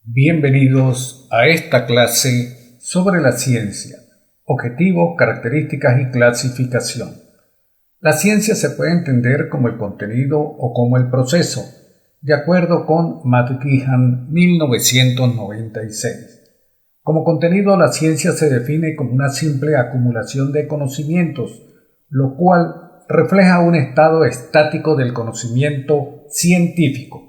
Bienvenidos a esta clase sobre la ciencia, objetivos, características y clasificación. La ciencia se puede entender como el contenido o como el proceso, de acuerdo con McGeehan 1996. Como contenido, la ciencia se define como una simple acumulación de conocimientos, lo cual refleja un estado estático del conocimiento científico.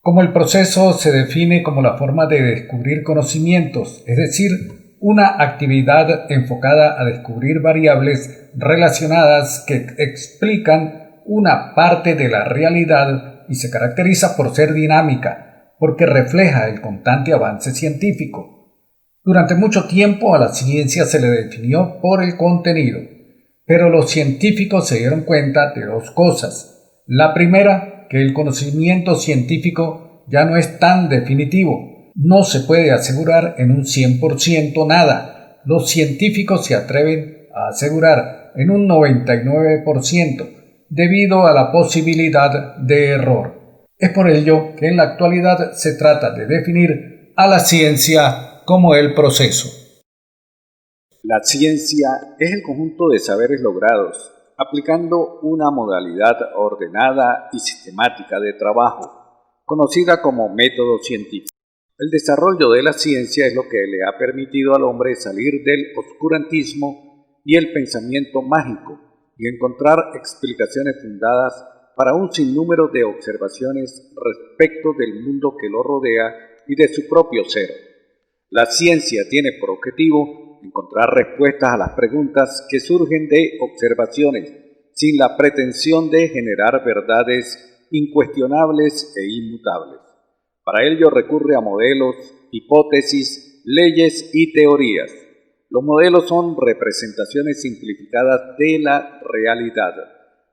Como el proceso se define como la forma de descubrir conocimientos, es decir, una actividad enfocada a descubrir variables relacionadas que explican una parte de la realidad y se caracteriza por ser dinámica, porque refleja el constante avance científico. Durante mucho tiempo a la ciencia se le definió por el contenido, pero los científicos se dieron cuenta de dos cosas. La primera, que el conocimiento científico ya no es tan definitivo. No se puede asegurar en un 100% nada. Los científicos se atreven a asegurar en un 99% debido a la posibilidad de error. Es por ello que en la actualidad se trata de definir a la ciencia como el proceso. La ciencia es el conjunto de saberes logrados aplicando una modalidad ordenada y sistemática de trabajo, conocida como método científico. El desarrollo de la ciencia es lo que le ha permitido al hombre salir del oscurantismo y el pensamiento mágico y encontrar explicaciones fundadas para un sinnúmero de observaciones respecto del mundo que lo rodea y de su propio ser. La ciencia tiene por objetivo encontrar respuestas a las preguntas que surgen de observaciones, sin la pretensión de generar verdades incuestionables e inmutables. Para ello recurre a modelos, hipótesis, leyes y teorías. Los modelos son representaciones simplificadas de la realidad.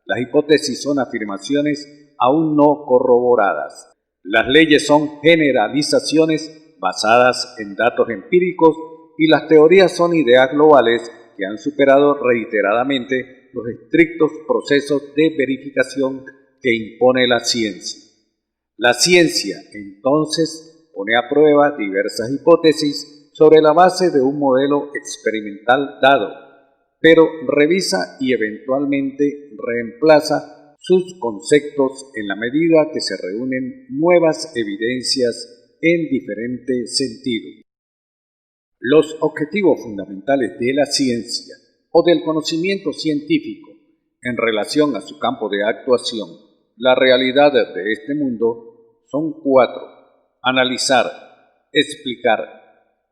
Las hipótesis son afirmaciones aún no corroboradas. Las leyes son generalizaciones basadas en datos empíricos y las teorías son ideas globales que han superado reiteradamente los estrictos procesos de verificación que impone la ciencia. La ciencia, entonces, pone a prueba diversas hipótesis sobre la base de un modelo experimental dado, pero revisa y eventualmente reemplaza sus conceptos en la medida que se reúnen nuevas evidencias en diferentes sentidos. Los objetivos fundamentales de la ciencia o del conocimiento científico en relación a su campo de actuación, la realidad de este mundo, son 4: analizar, explicar,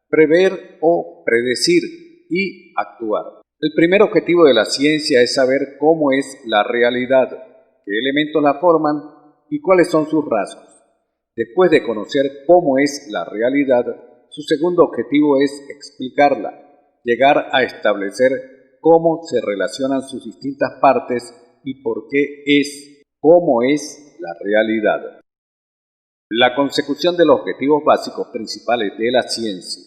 prever o predecir y actuar. El primer objetivo de la ciencia es saber cómo es la realidad, qué elementos la forman y cuáles son sus rasgos. Después de conocer cómo es la realidad, su segundo objetivo es explicarla, llegar a establecer cómo se relacionan sus distintas partes y por qué es, cómo es la realidad. La consecución de los objetivos básicos principales de la ciencia,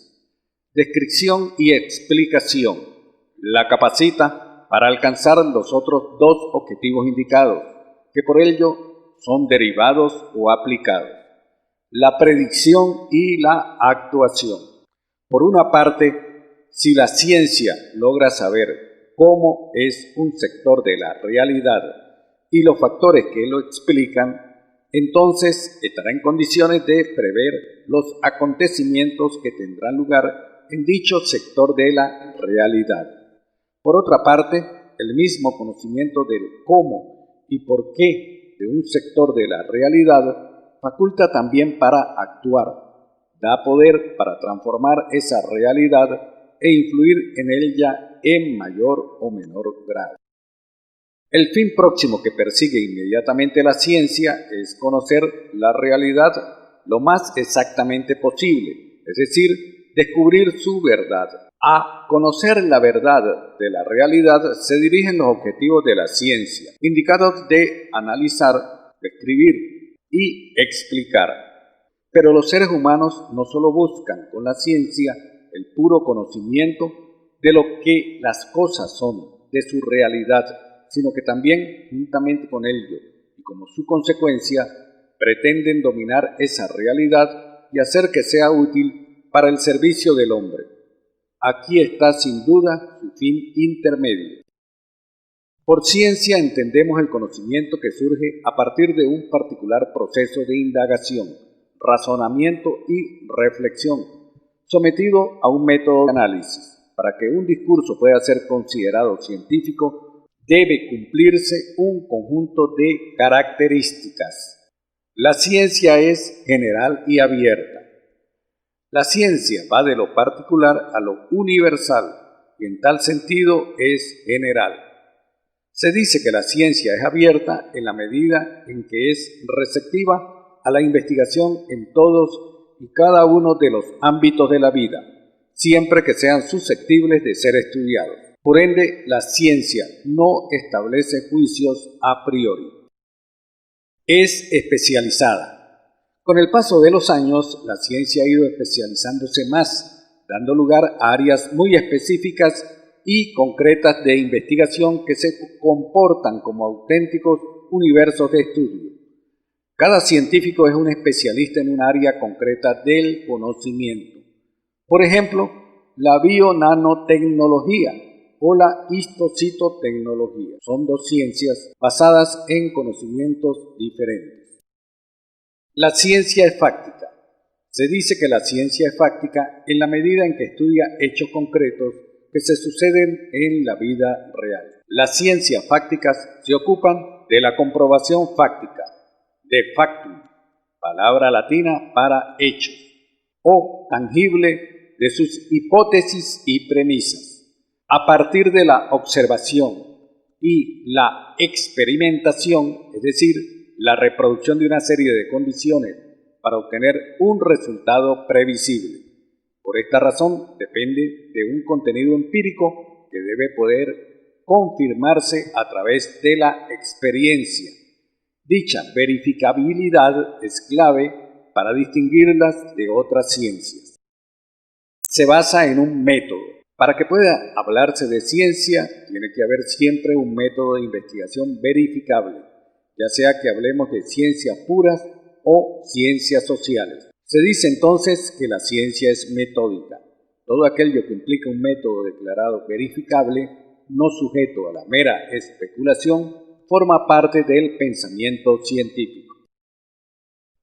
descripción y explicación, la capacita para alcanzar los otros dos objetivos indicados, que por ello son derivados o aplicados. La predicción y la actuación. Por una parte, si la ciencia logra saber cómo es un sector de la realidad y los factores que lo explican, entonces estará en condiciones de prever los acontecimientos que tendrán lugar en dicho sector de la realidad. Por otra parte, el mismo conocimiento del cómo y por qué de un sector de la realidad faculta también para actuar, da poder para transformar esa realidad e influir en ella en mayor o menor grado. El fin próximo que persigue inmediatamente la ciencia es conocer la realidad lo más exactamente posible, es decir, descubrir su verdad. A conocer la verdad de la realidad se dirigen los objetivos de la ciencia, indicados de analizar, describir y explicar. Pero los seres humanos no solo buscan con la ciencia el puro conocimiento de lo que las cosas son, de su realidad, sino que también, juntamente con ello y como su consecuencia, pretenden dominar esa realidad y hacer que sea útil para el servicio del hombre. Aquí está sin duda su fin intermedio. Por ciencia entendemos el conocimiento que surge a partir de un particular proceso de indagación, razonamiento y reflexión, sometido a un método de análisis. Para que un discurso pueda ser considerado científico, debe cumplirse un conjunto de características. La ciencia es general y abierta. La ciencia va de lo particular a lo universal y en tal sentido es general. Se dice que la ciencia es abierta en la medida en que es receptiva a la investigación en todos y cada uno de los ámbitos de la vida, siempre que sean susceptibles de ser estudiados. Por ende, la ciencia no establece juicios a priori. Es especializada. Con el paso de los años, la ciencia ha ido especializándose más, dando lugar a áreas muy específicas y concretas de investigación que se comportan como auténticos universos de estudio. Cada científico es un especialista en un área concreta del conocimiento. Por ejemplo, la bionanotecnología o la histocitotecnología son dos ciencias basadas en conocimientos diferentes. La ciencia es fáctica. Se dice que la ciencia es fáctica en la medida en que estudia hechos concretos que se suceden en la vida real. Las ciencias fácticas se ocupan de la comprobación fáctica, de factum, palabra latina para hechos, o tangible de sus hipótesis y premisas. A partir de la observación y la experimentación, es decir, la reproducción de una serie de condiciones para obtener un resultado previsible. Por esta razón, depende de un contenido empírico que debe poder confirmarse a través de la experiencia. Dicha verificabilidad es clave para distinguirlas de otras ciencias. Se basa en un método. Para que pueda hablarse de ciencia, tiene que haber siempre un método de investigación verificable, ya sea que hablemos de ciencias puras o ciencias sociales. Se dice entonces que la ciencia es metódica. Todo aquello que implica un método declarado verificable, no sujeto a la mera especulación, forma parte del pensamiento científico.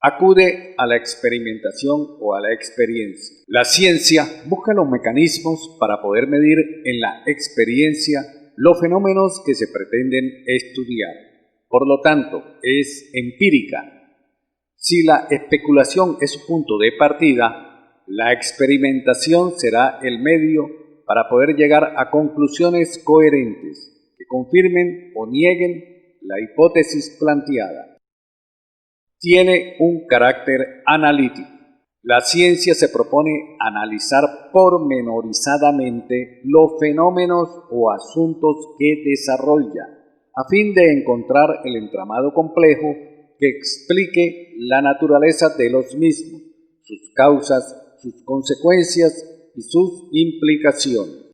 Acude a la experimentación o a la experiencia. La ciencia busca los mecanismos para poder medir en la experiencia los fenómenos que se pretenden estudiar. Por lo tanto, es empírica. Si la especulación es su punto de partida, la experimentación será el medio para poder llegar a conclusiones coherentes que confirmen o nieguen la hipótesis planteada. Tiene un carácter analítico. La ciencia se propone analizar pormenorizadamente los fenómenos o asuntos que desarrolla, a fin de encontrar el entramado complejo que explique la naturaleza de los mismos, sus causas, sus consecuencias y sus implicaciones.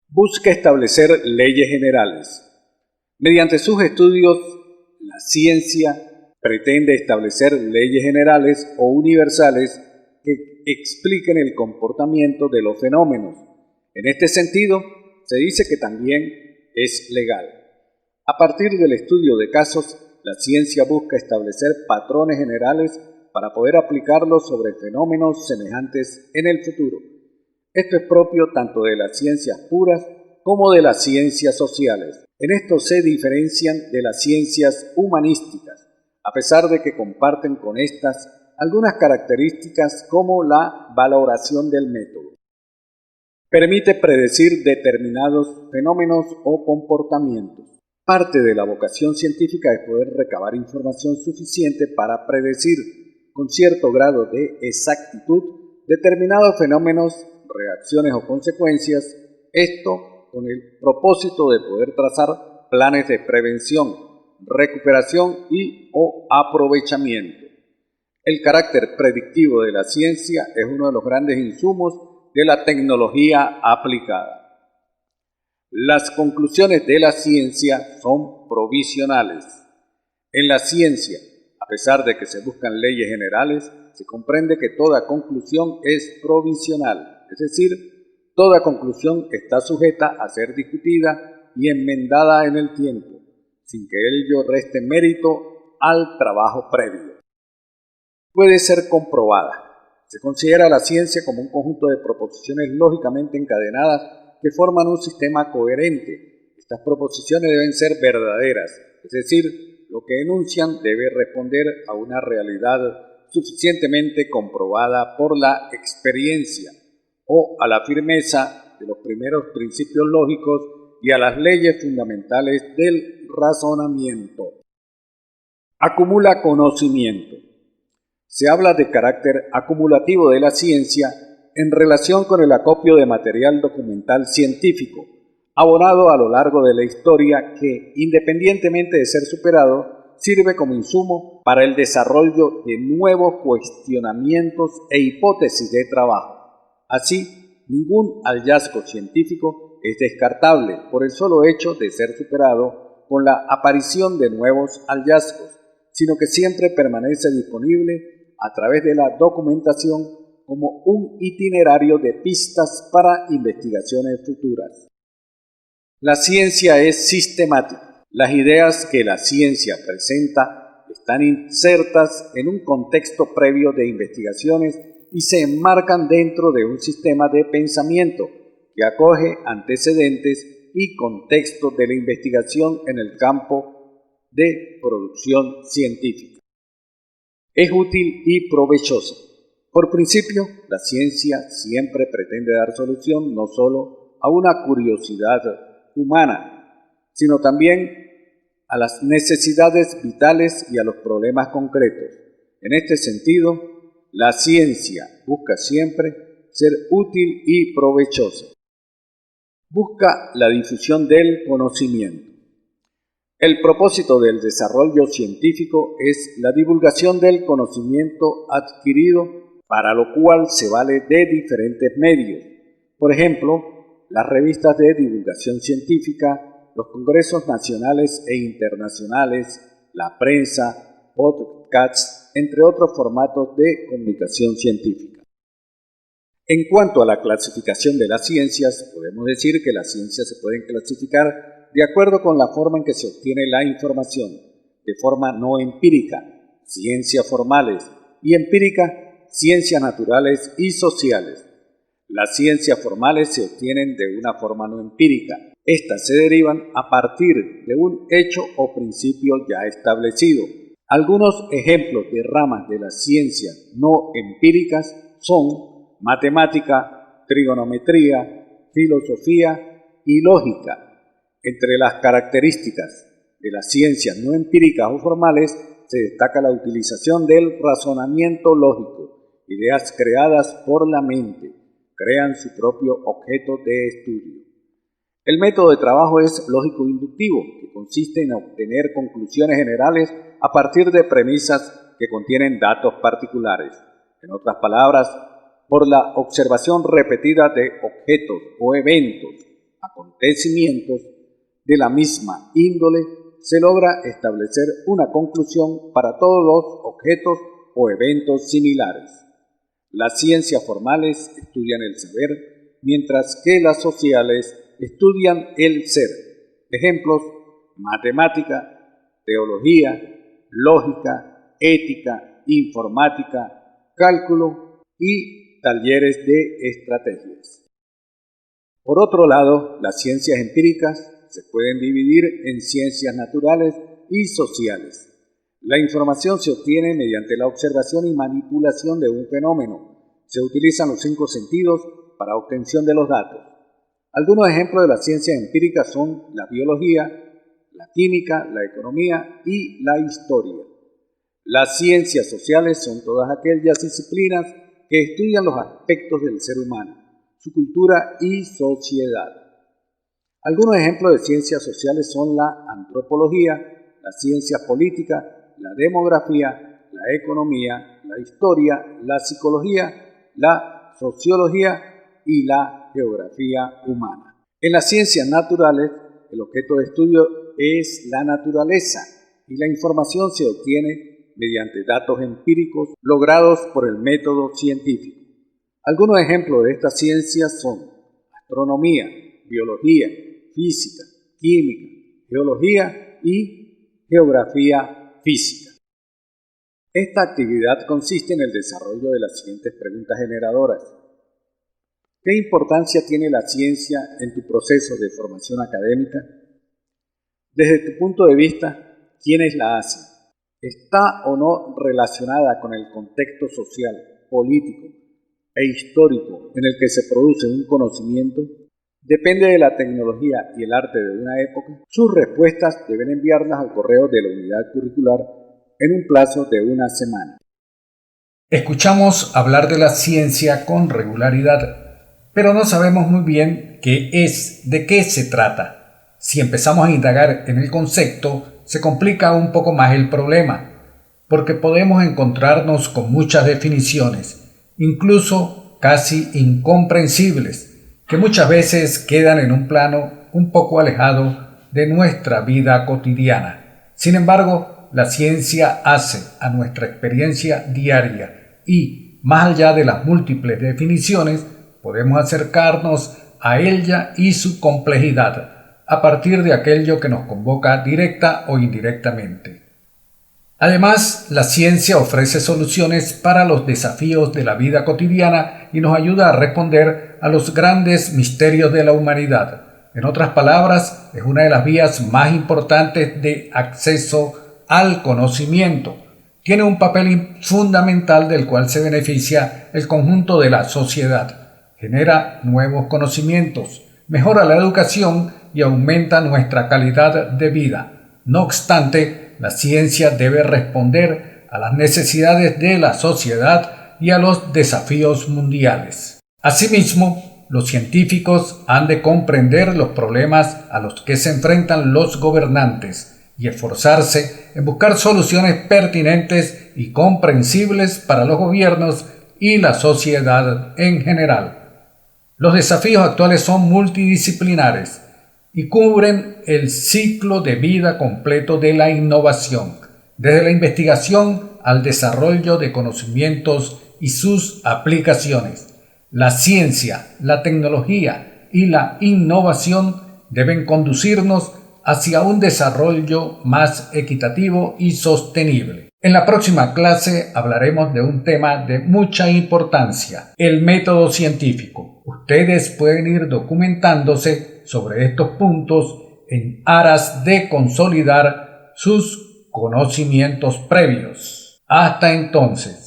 Busca establecer leyes generales. Mediante sus estudios, la ciencia pretende establecer leyes generales o universales que expliquen el comportamiento de los fenómenos. En este sentido, se dice que también es legal. A partir del estudio de casos, la ciencia busca establecer patrones generales para poder aplicarlos sobre fenómenos semejantes en el futuro. Esto es propio tanto de las ciencias puras como de las ciencias sociales. En esto se diferencian de las ciencias humanísticas, a pesar de que comparten con estas algunas características como la valoración del método. Permite predecir determinados fenómenos o comportamientos. Parte de la vocación científica es poder recabar información suficiente para predecir con cierto grado de exactitud determinados fenómenos, reacciones o consecuencias, esto con el propósito de poder trazar planes de prevención, recuperación y o aprovechamiento. El carácter predictivo de la ciencia es uno de los grandes insumos de la tecnología aplicada. Las conclusiones de la ciencia son provisionales. En la ciencia, a pesar de que se buscan leyes generales, se comprende que toda conclusión es provisional, es decir, toda conclusión está sujeta a ser discutida y enmendada en el tiempo, sin que ello reste mérito al trabajo previo. Puede ser comprobada. Se considera la ciencia como un conjunto de proposiciones lógicamente encadenadas que forman un sistema coherente. Estas proposiciones deben ser verdaderas, es decir, lo que enuncian debe responder a una realidad suficientemente comprobada por la experiencia o a la firmeza de los primeros principios lógicos y a las leyes fundamentales del razonamiento. Acumula conocimiento. Se habla de carácter acumulativo de la ciencia en relación con el acopio de material documental científico, abonado a lo largo de la historia que, independientemente de ser superado, sirve como insumo para el desarrollo de nuevos cuestionamientos e hipótesis de trabajo. Así, ningún hallazgo científico es descartable por el solo hecho de ser superado con la aparición de nuevos hallazgos, sino que siempre permanece disponible a través de la documentación como un itinerario de pistas para investigaciones futuras. La ciencia es sistemática. Las ideas que la ciencia presenta están insertas en un contexto previo de investigaciones y se enmarcan dentro de un sistema de pensamiento que acoge antecedentes y contextos de la investigación en el campo de producción científica. Es útil y provechosa. Por principio, la ciencia siempre pretende dar solución no solo a una curiosidad humana, sino también a las necesidades vitales y a los problemas concretos. En este sentido, la ciencia busca siempre ser útil y provechosa. Busca la difusión del conocimiento. El propósito del desarrollo científico es la divulgación del conocimiento adquirido, para lo cual se vale de diferentes medios. Por ejemplo, las revistas de divulgación científica, los congresos nacionales e internacionales, la prensa, podcasts, entre otros formatos de comunicación científica. En cuanto a la clasificación de las ciencias, podemos decir que las ciencias se pueden clasificar de acuerdo con la forma en que se obtiene la información, de forma no empírica, ciencias formales, y empírica, ciencias naturales y sociales. Las ciencias formales se obtienen de una forma no empírica. Estas se derivan a partir de un hecho o principio ya establecido. Algunos ejemplos de ramas de las ciencias no empíricas son matemática, trigonometría, filosofía y lógica. Entre las características de las ciencias no empíricas o formales se destaca la utilización del razonamiento lógico. Ideas creadas por la mente crean su propio objeto de estudio. El método de trabajo es lógico-inductivo, que consiste en obtener conclusiones generales a partir de premisas que contienen datos particulares. En otras palabras, por la observación repetida de objetos o eventos, acontecimientos, de la misma índole, se logra establecer una conclusión para todos los objetos o eventos similares. Las ciencias formales estudian el saber, mientras que las sociales estudian el ser. Ejemplos: matemática, teología, lógica, ética, informática, cálculo y talleres de estrategias. Por otro lado, las ciencias empíricas se pueden dividir en ciencias naturales y sociales. La información se obtiene mediante la observación y manipulación de un fenómeno. Se utilizan los 5 sentidos para obtención de los datos. Algunos ejemplos de las ciencias empíricas son la biología, la química, la economía y la historia. Las ciencias sociales son todas aquellas disciplinas que estudian los aspectos del ser humano, su cultura y sociedad. Algunos ejemplos de ciencias sociales son la antropología, la ciencia política, la demografía, la economía, la historia, la psicología, la sociología y la geografía humana. En las ciencias naturales, el objeto de estudio es la naturaleza y la información se obtiene mediante datos empíricos logrados por el método científico. Algunos ejemplos de estas ciencias son astronomía, biología, física, química, geología y geografía física. Esta actividad consiste en el desarrollo de las siguientes preguntas generadoras. ¿Qué importancia tiene la ciencia en tu proceso de formación académica? Desde tu punto de vista, ¿quiénes la hacen? ¿Está o no relacionada con el contexto social, político e histórico en el que se produce un conocimiento? ¿Depende de la tecnología y el arte de una época? Sus respuestas deben enviarlas al correo de la unidad curricular en un plazo de una semana. Escuchamos hablar de la ciencia con regularidad, pero no sabemos muy bien qué es, de qué se trata. Si empezamos a indagar en el concepto, se complica un poco más el problema, porque podemos encontrarnos con muchas definiciones, incluso casi incomprensibles, que muchas veces quedan en un plano un poco alejado de nuestra vida cotidiana. Sin embargo, la ciencia hace a nuestra experiencia diaria y, más allá de las múltiples definiciones, podemos acercarnos a ella y su complejidad a partir de aquello que nos convoca directa o indirectamente. Además, la ciencia ofrece soluciones para los desafíos de la vida cotidiana y nos ayuda a responder a los grandes misterios de la humanidad. En otras palabras, es una de las vías más importantes de acceso al conocimiento. Tiene un papel fundamental del cual se beneficia el conjunto de la sociedad. Genera nuevos conocimientos, mejora la educación y aumenta nuestra calidad de vida. No obstante, la ciencia debe responder a las necesidades de la sociedad y a los desafíos mundiales. Asimismo, los científicos han de comprender los problemas a los que se enfrentan los gobernantes y esforzarse en buscar soluciones pertinentes y comprensibles para los gobiernos y la sociedad en general. Los desafíos actuales son multidisciplinares y cubren el ciclo de vida completo de la innovación, desde la investigación al desarrollo de conocimientos y sus aplicaciones. La ciencia, la tecnología y la innovación deben conducirnos hacia un desarrollo más equitativo y sostenible. En la próxima clase hablaremos de un tema de mucha importancia, el método científico. Ustedes pueden ir documentándose sobre estos puntos en aras de consolidar sus conocimientos previos. Hasta entonces.